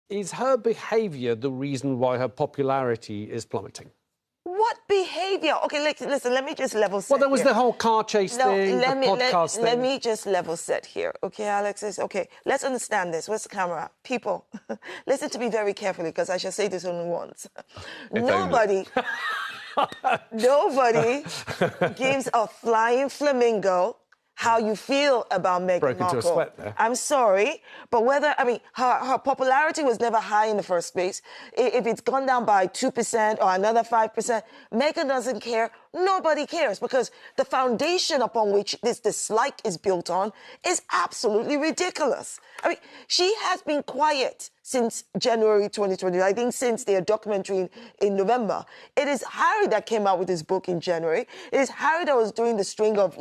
Is her behaviour the reason why her popularity is plummeting? What behaviour? Okay, listen, let me just level set. Well, there was here. the whole car chase thing, the podcast thing. Let me just level set here, okay, Alexis? Okay, let's understand this. Where's the camera? People, listen to me very carefully, because I shall say this only once. Nobody gives a flying flamingo how you feel about Meghan Broke Markle. into a sweat there. I'm sorry, but her popularity was never high in the first place. If it's gone down by 2% or another 5%, Meghan doesn't care. Nobody cares, because the foundation upon which this dislike is built on is absolutely ridiculous. I mean, she has been quiet since January 2020. I think since their documentary in November. It is Harry that came out with his book in January. It is Harry that was doing the string of,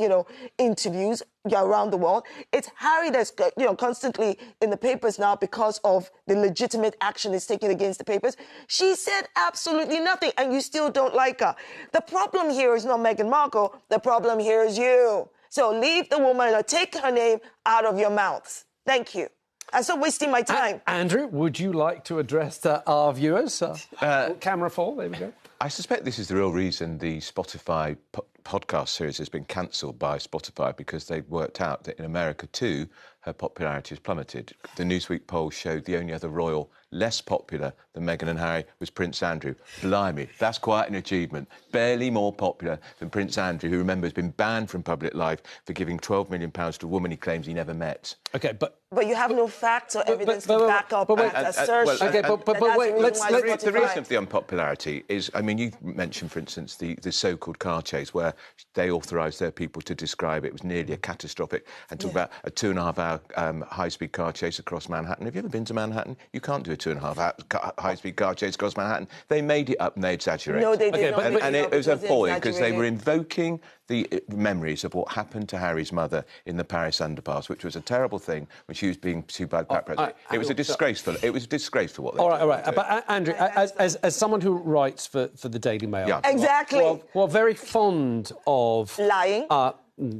interviews around the world. It's Harry that's, constantly in the papers now because of the legitimate action it's taken against the papers. She said absolutely nothing, and you still don't like her. The problem here is not Meghan Markle. The problem here is you. So leave the woman or take her name out of your mouths. Thank you. I'm still wasting my time. Andrew, would you like to address our viewers? Camera fall, there we go. I suspect this is the real reason the Spotify podcast series has been cancelled by Spotify, because they worked out that in America too, her popularity has plummeted. The Newsweek poll showed the only other royal less popular than Meghan and Harry was Prince Andrew. Blimey, that's quite an achievement. Barely more popular than Prince Andrew, who, remember, has been banned from public life for giving £12 million to a woman he claims he never met. OK, but you have no facts or evidence to back up assertion. The reason of the unpopularity is, I mean, you mentioned, for instance, the so-called car chase, where they authorised their people to describe it was nearly a catastrophic, and talk about a 2.5-hour high-speed car chase across Manhattan. Have you ever been to Manhattan? You can't do a 2.5-hour high-speed car chase across Manhattan. They made it up and they exaggerated. No, they did not. And it was appalling, because they were invoking the memories of what happened to Harry's mother in the Paris underpass, which was a terrible thing when she was being pursued by the paparazzi. It was disgraceful what they did. All right. But Andrew, as someone who writes for the Daily Mail... Yeah. Exactly. Well, very fond of... Lying.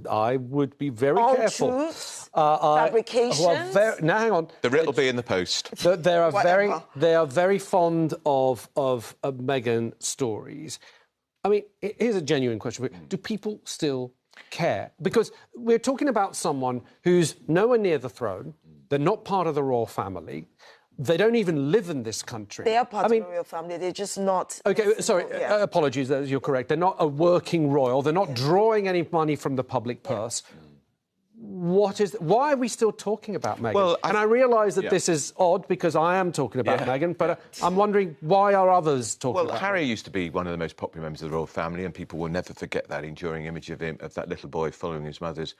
I would be very careful. Truths, fabrications. Now, hang on. The writ will be in the post. They are very fond of Meghan stories. I mean, here's a genuine question. Do people still care? Because we're talking about someone who's nowhere near the throne. They're not part of the royal family. They don't even live in this country. They are part of the royal family. They're just not... OK, sorry, apologies, you're correct. They're not a working royal. They're not drawing any money from the public purse. Why are we still talking about Meghan? Well, I realise that this is odd, because I am talking about Meghan, but I'm wondering, why are others talking about Harry Meghan? used to be one of the most popular members of the royal family, and people will never forget that enduring image of him, of that little boy following his mother's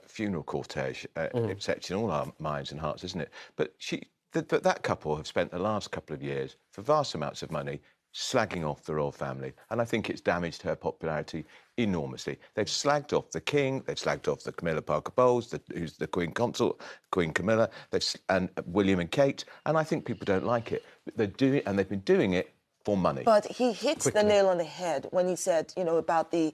funeral cortege. It's etched in all our minds and hearts, isn't it? But that couple have spent the last couple of years, for vast amounts of money, slagging off the royal family, and I think it's damaged her popularity enormously. They've slagged off the King, they've slagged off the Camilla Parker Bowles, who's the Queen Consort, Queen Camilla, and William and Kate, and I think people don't like it. They've been doing it for money. But he hits the nail on the head when he said, about the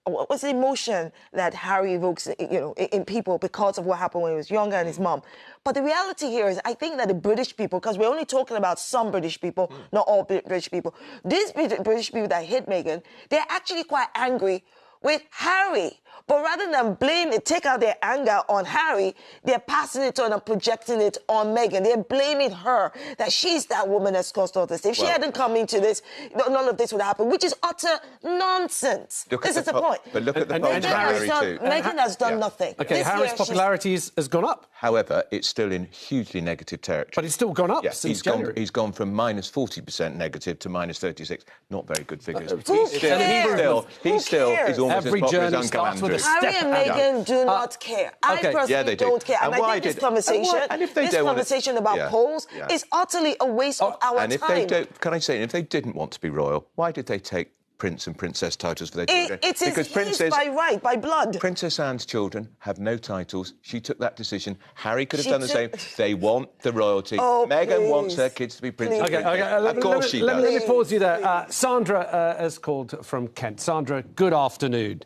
what was the emotion that Harry evokes, in people because of what happened when he was younger and his mum. But the reality here is, I think that the British people, because we're only talking about some British people, not all British people, these British people that hate Meghan, they're actually quite angry with Harry. But rather than take out their anger on Harry, they're passing it on and projecting it on Meghan. They're blaming her that she's that woman that's caused all this. If she hadn't come into this, none of this would happen, which is utter nonsense. This is the point. But look at the polls for Harry too. Meghan has done nothing. OK, Harry's popularity has gone up. However, it's still in hugely negative territory. But it's still gone up since January. He's gone from minus 40% negative to minus 36. Not very good figures. He still is almost Every as popular as journey Uncle starts with Andrew. a step. Harry and Meghan do not care. I personally don't care. And I think this conversation about polls is utterly a waste of our time. Can I say, if they didn't want to be royal, why did they take Prince and Princess titles for their children? It is his by right, by blood. Princess Anne's children have no titles. She took that decision. Harry could have done the same. They want the royalty. Meghan wants her kids to be princes. Of course she does. Let me pause you there. Sandra has called from Kent. Sandra, good afternoon.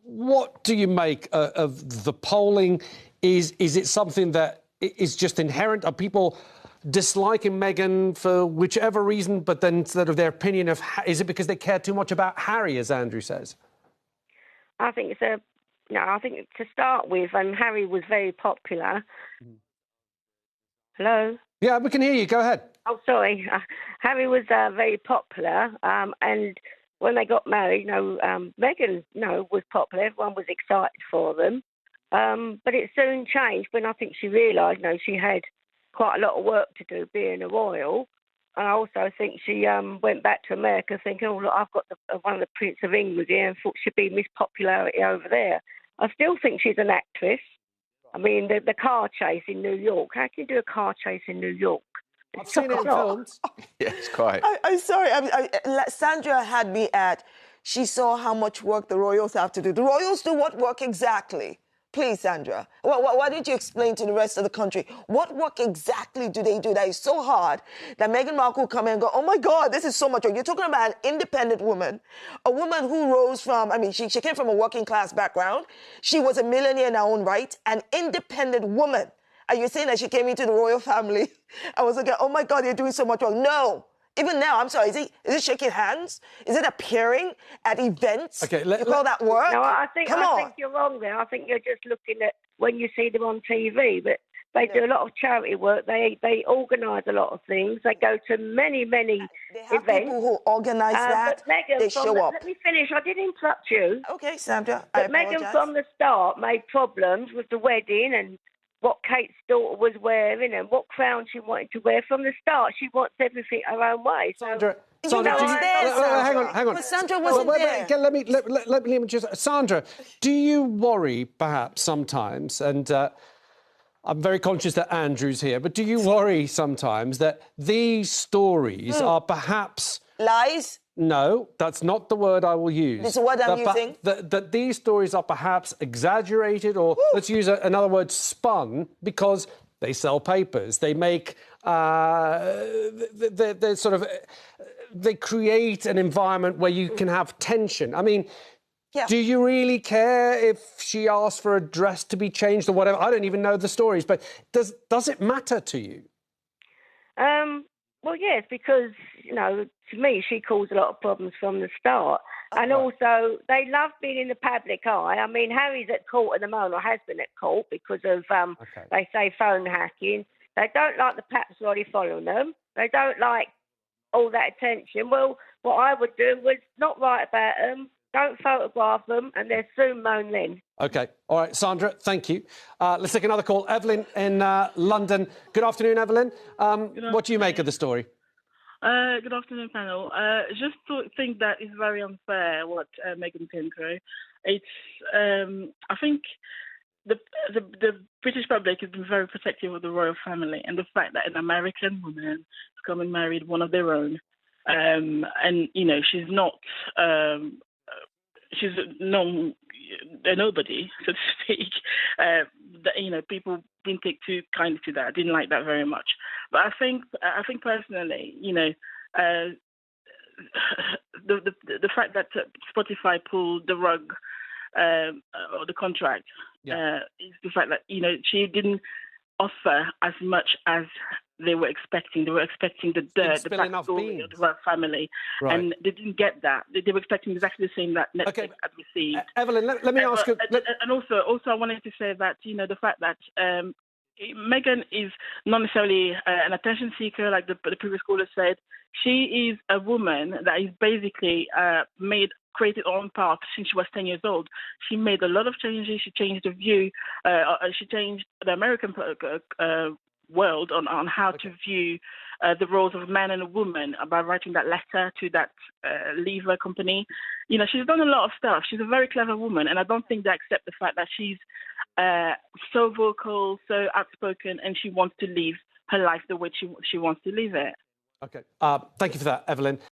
What do you make of the polling? Is it something that is just inherent? Are people disliking Meghan for whichever reason, but then sort of their opinion of... Is it because they care too much about Harry, as Andrew says? I think it's a... No, I think to start with, Harry was very popular. Hello? Yeah, we can hear you. Go ahead. Oh, sorry. Harry was very popular, and when they got married, Meghan, was popular. Everyone was excited for them. But it soon changed when I think she realised, she had quite a lot of work to do being a royal. And I also think she went back to America thinking, oh, look, I've got one of the Prince of England here and thought she'd be Miss Popularity over there. I still think she's an actress. I mean, the car chase in New York. How can you do a car chase in New York? I've seen it in films. Yes, quite. I'm sorry. Sandra had me at, she saw how much work the royals have to do. The royals do what work exactly? Please, Sandra. Why don't you explain to the rest of the country what work exactly do they do that is so hard that Meghan Markle come in and go, oh my God, this is so much work. You're talking about an independent woman, a woman who rose from, she came from a working class background. She was a millionaire in her own right, an independent woman. And you're saying that she came into the royal family? I was like, oh my God, you're doing so much work. No. Even now, I'm sorry, is it shaking hands? Is it appearing at events? Okay, you call that work? No, I think you're wrong there. I think you're just looking at when you see them on TV. But they do a lot of charity work. They organise a lot of things. They go to many events. They have people who organise that. But Meghan, they show up. Let me finish. I did interrupt you. Okay, Sandra, but Meghan from the start made problems with the wedding and what Kate's daughter was wearing and what crown she wanted to wear. From the start, she wants everything her own way. Sandra, hang on. But Sandra wasn't there. Let me just... Sandra, do you worry, perhaps, sometimes, and I'm very conscious that Andrew's here, but do you worry sometimes that these stories are perhaps... Lies? No, that's not the word I will use. This is what I'm using? That these stories are perhaps exaggerated or, let's use another word, spun, because they sell papers. They make... they create an environment where you can have tension. I mean, do you really care if she asks for a dress to be changed or whatever? I don't even know the stories, but does it matter to you? Well, yes, because, to me, she caused a lot of problems from the start. And also, they love being in the public eye. I mean, Harry's at court at the moment, or has been at court, because of, they say, phone hacking. They don't like the paparazzi following them. They don't like all that attention. Well, what I would do was not write about them, don't photograph them, and they're soon known then. OK. All right, Sandra, thank you. Let's take another call. Evelyn in London. Good afternoon, Evelyn. What do you make of the story? Good afternoon, panel. Just to think that it's very unfair what Meghan came through. It's, I think the British public has been very protective of the royal family, and the fact that an American woman has come and married one of their own, and she's not, she's a nobody, so to speak. People didn't take too kindly to that. I didn't like that very much. But I think personally, the fact that Spotify pulled the rug or the contract is the fact that she didn't offer as much as they were expecting. They were expecting the backstory of the royal family, and they didn't get that. They were expecting exactly the same that Netflix had received. Evelyn, let me ask you. And also, I wanted to say that the fact that Meghan is not necessarily an attention seeker, like the previous caller said. She is a woman that is basically created her own path since she was 10 years old. She made a lot of changes. She changed the view. She changed the American world on how to view the roles of a man and a woman by writing that letter to that lever company. She's done a lot of stuff. She's a very clever woman, and I don't think they accept the fact that she's so vocal, so outspoken, and she wants to live her life the way she wants to live it. OK. Thank you for that, Evelyn.